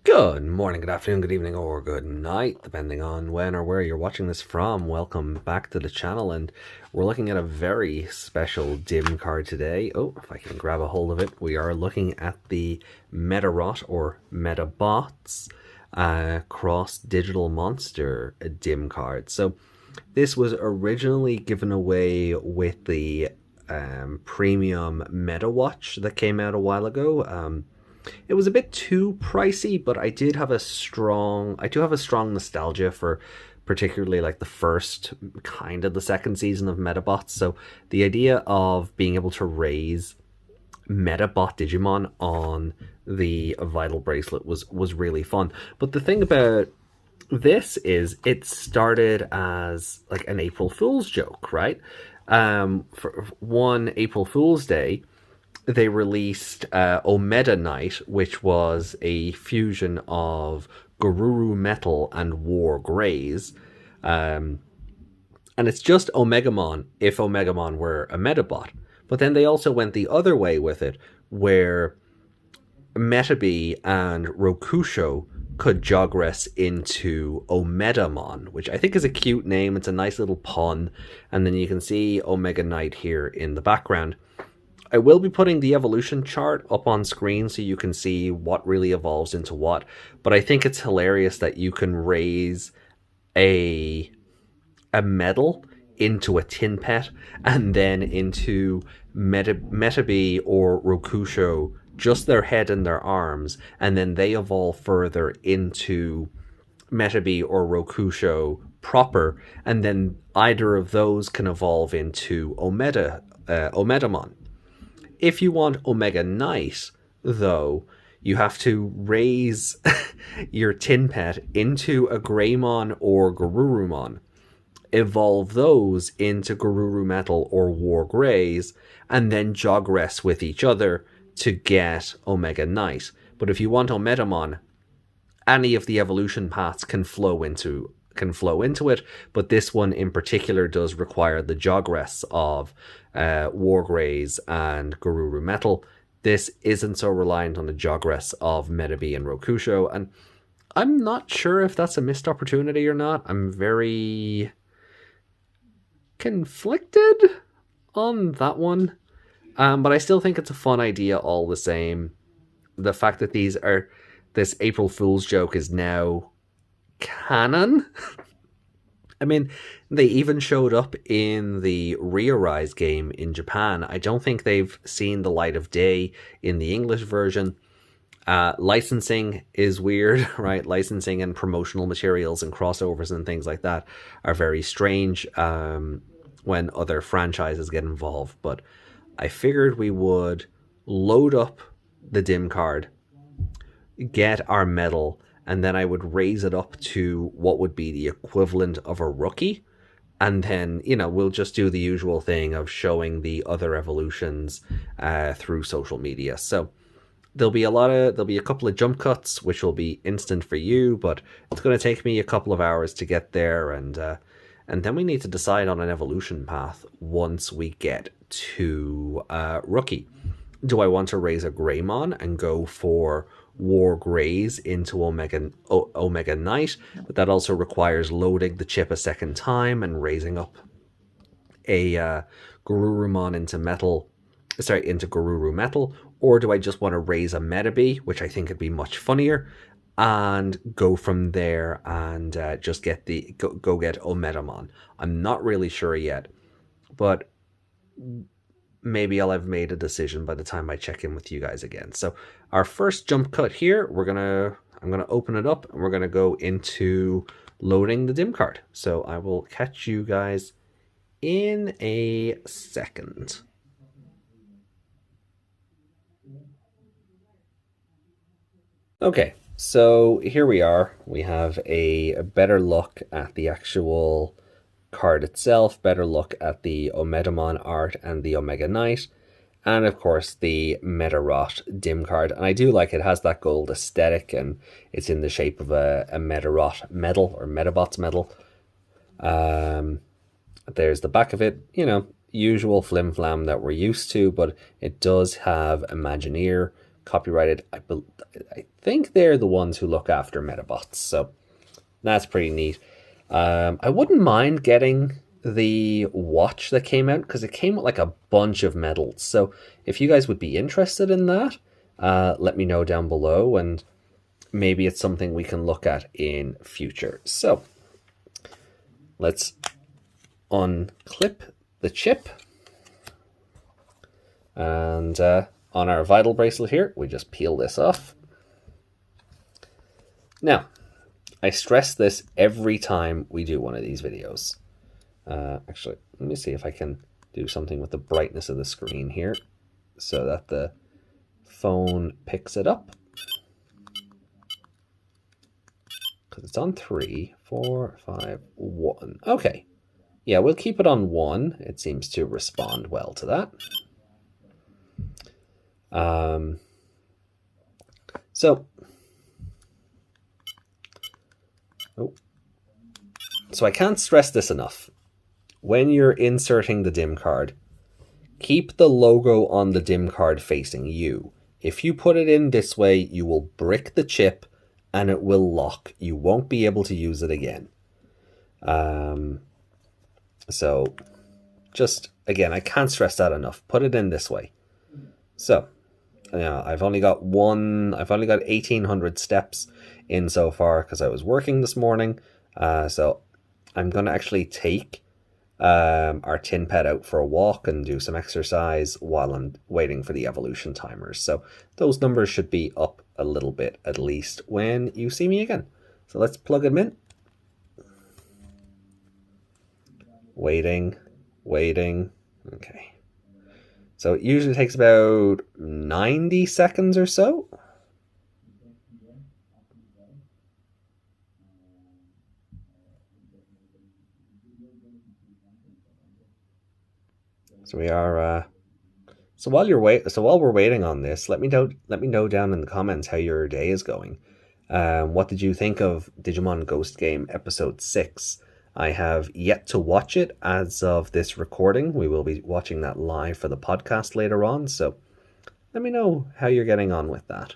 Good morning, good afternoon, good evening, or good night, depending on when or where you're watching this from. Welcome back to the channel, and we're looking at a very special DiM card today. Oh, if I can grab a hold of it, we are looking at the Medarot, or Medabots, cross digital monster DiM card. So this was originally given away with the premium Meta Watch that came out a while ago. It was a bit too pricey, but I do have a strong nostalgia for particularly like the first, kind of the second season of Medabots. So the idea of being able to raise Medabot Digimon on the Vital Bracelet was really fun. But the thing about this is it started as like an April Fool's joke, right? For one April Fool's Day, they released Omeda Knight, which was a fusion of Garuru Metal and War Greys. And it's just Omedamon if Omedamon were a Medabot. But then they also went the other way with it, where Metabee and Rokusho could jogress into Omedamon, which I think is a cute name. It's a nice little pun. And then you can see Omega Knight here in the background. I will be putting the evolution chart up on screen so you can see what really evolves into what, but I think it's hilarious that you can raise a medal into a tin pet and then into Metabee or Rokusho, just their head and their arms, and then they evolve further into Metabee or Rokusho proper, and then either of those can evolve into Omedamon. If you want Omega Knight, though, you have to raise your tin pet into a Greymon or Garurumon, evolve those into Garuru Metal or War Greys, and then jogress with each other to get Omega Knight. But if you want Omedamon, any of the evolution paths can flow into it, but this one in particular does require the jogress of War Greys and Garuru Metal. This isn't so reliant on the jogress of Metabee and Rokusho, and I'm not sure if that's a missed opportunity or not. I'm very conflicted on that one, but I still think it's a fun idea all the same. The fact that this April Fool's joke is now canon. I mean, they even showed up in the Rearise game in Japan. I don't think they've seen the light of day in the English version. Licensing is weird, right? Licensing and promotional materials and crossovers and things like that are very strange when other franchises get involved. But I figured we would load up the DiM card, get our medal, and then I would raise it up to what would be the equivalent of a rookie. And then, we'll just do the usual thing of showing the other evolutions through social media. So there'll be a couple of jump cuts, which will be instant for you, but it's going to take me a couple of hours to get there. And then we need to decide on an evolution path once we get to rookie. Do I want to raise a Greymon and go for War Greys into Omega Knight? But that also requires loading the chip a second time and raising up a Garurumon into Garuru Metal. Or do I just want to raise a Metabee, which I think would be much funnier, and go from there and just get go get Omedamon? I'm not really sure yet, but maybe I'll have made a decision by the time I check in with you guys again. So our first jump cut here, I'm gonna open it up and we're gonna go into loading the DiM card. So I will catch you guys in a second. Okay, so here we are. We have a better look at the actual card itself, better look at the Omedamon art and the Omega Knight, and of course the Medarot DiM card. And I do like it has that gold aesthetic, and it's in the shape of a Medarot medal or Medabots medal. There's the back of it, usual flim flam that we're used to, but it does have Imagineer copyrighted. I think they're the ones who look after Medabots, so that's pretty neat. I wouldn't mind getting the watch that came out because it came with like a bunch of medals. So if you guys would be interested in that, let me know down below, and maybe it's something we can look at in future. So let's unclip the chip, and on our vital bracelet here, we just peel this off. Now, I stress this every time we do one of these videos. Actually, let me see if I can do something with the brightness of the screen here so that the phone picks it up. Because it's on 3, 4, 5, 1. Okay. Yeah, we'll keep it on 1. It seems to respond well to that. So I can't stress this enough. When you're inserting the DiM card, keep the logo on the DiM card facing you. If you put it in this way, you will brick the chip and it will lock. You won't be able to use it again. So just, again, I can't stress that enough. Put it in this way. So, I've only got 1,800 steps in so far because I was working this morning. So I'm going to actually take our tin pet out for a walk and do some exercise while I'm waiting for the evolution timers. So those numbers should be up a little bit at least when you see me again. So let's plug them in. Waiting. Okay. So it usually takes about 90 seconds or so. So we are. So while we're waiting on this, let me know down in the comments how your day is going. What did you think of Digimon Ghost Game Episode 6? I have yet to watch it as of this recording. We will be watching that live for the podcast later on. So let me know how you're getting on with that.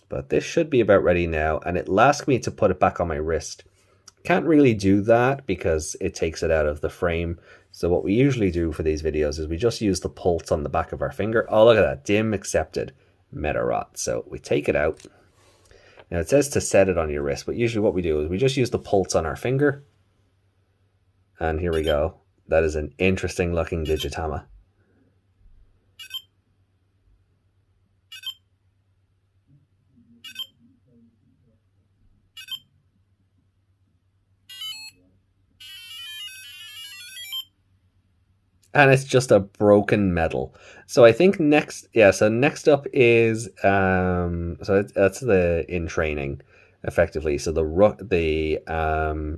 But this should be about ready now, and it'll ask me to put it back on my wrist. Can't really do that because it takes it out of the frame. So what we usually do for these videos is we just use the pulse on the back of our finger. Oh, look at that. DiM accepted Medarot. So we take it out. Now it says to set it on your wrist, but usually what we do is we just use the pulse on our finger. And here we go. That is an interesting looking Digitama. And it's just a broken medal. So I think next up is that's the in training, effectively. So the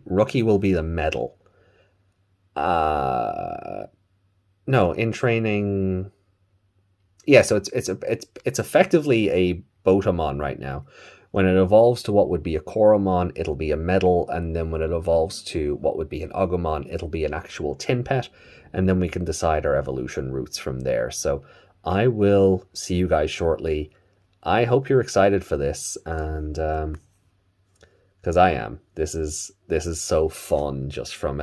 rookie will be the medal. No, in training. Yeah, so it's effectively a Botamon right now. When it evolves to what would be a Koromon, it'll be a medal, and then when it evolves to what would be an Agumon, it'll be an actual tin pet, and then we can decide our evolution routes from there. So I will see you guys shortly. I hope you're excited for this, and because I am. This is so fun, just from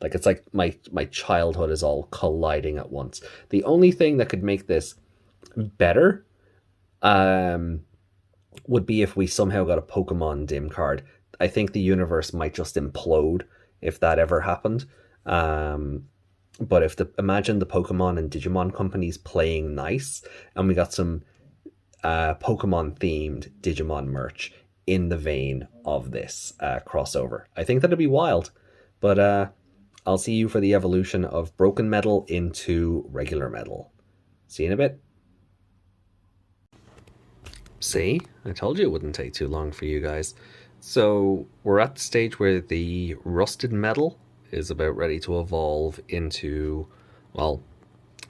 like, it's like my childhood is all colliding at once. The only thing that could make this better would be if we somehow got a Pokemon DiM card. I think the universe might just implode if that ever happened. But if imagine the Pokemon and Digimon companies playing nice, and we got some Pokemon themed Digimon merch in the vein of this crossover. I think that'd be wild. But I'll see you for the evolution of Broken Metal into regular metal. See you in a bit. See, I told you it wouldn't take too long for you guys. So we're at the stage where the rusted metal is about ready to evolve into, well,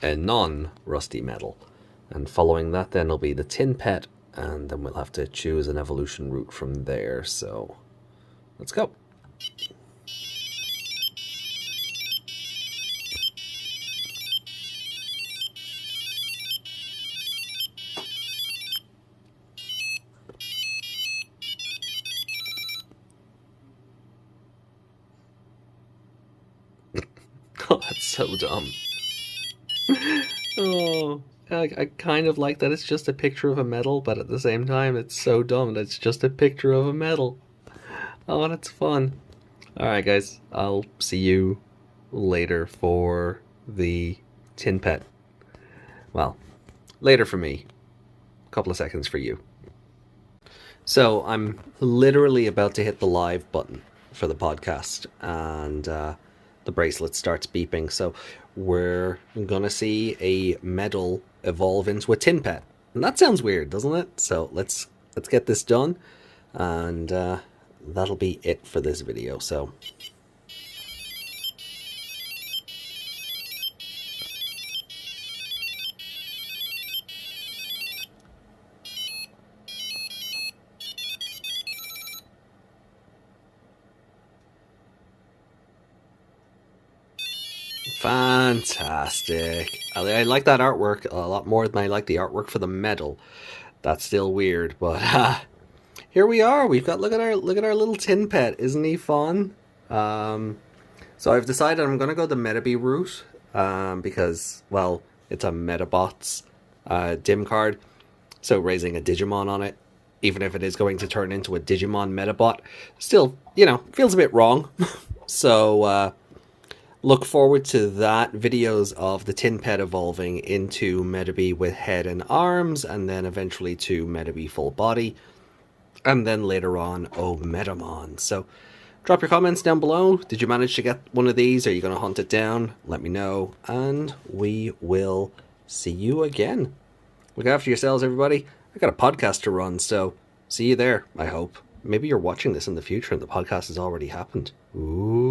a non-rusty metal. And following that then will be the tin pet, and then we'll have to choose an evolution route from there. So let's go. That's so dumb. Oh, I kind of like that it's just a picture of a medal, but at the same time, it's so dumb that it's just a picture of a medal. Oh, that's fun. Alright, guys, I'll see you later for the tin pet. Well, later for me. A couple of seconds for you. So, I'm literally about to hit the live button for the podcast, and the bracelet starts beeping. So, we're gonna see a medal evolve into a tin pet. And that sounds weird, doesn't it? So, let's get this done, and that'll be it for this video. So, fantastic. I like that artwork a lot more than I like the artwork for the medal. That's still weird, but here we are. We've got look at our little tin pet. Isn't he fun? So I've decided I'm gonna go the Medabots route because, well, it's a Medabots DiM card, so raising a Digimon on it, even if it is going to turn into a Digimon Medabot, still, you know, feels a bit wrong. So look forward to that. Videos of the tin pet evolving into Medabot with head and arms, and then eventually to Medabot full body, and then later on Omedamon. So drop your comments down below. Did you manage to get one of these? Are you going to hunt it down? Let me know, and we will see you again. Look after yourselves, everybody. I got a podcast to run, so see you there, I hope. Maybe you're watching this in the future and the podcast has already happened. Ooh.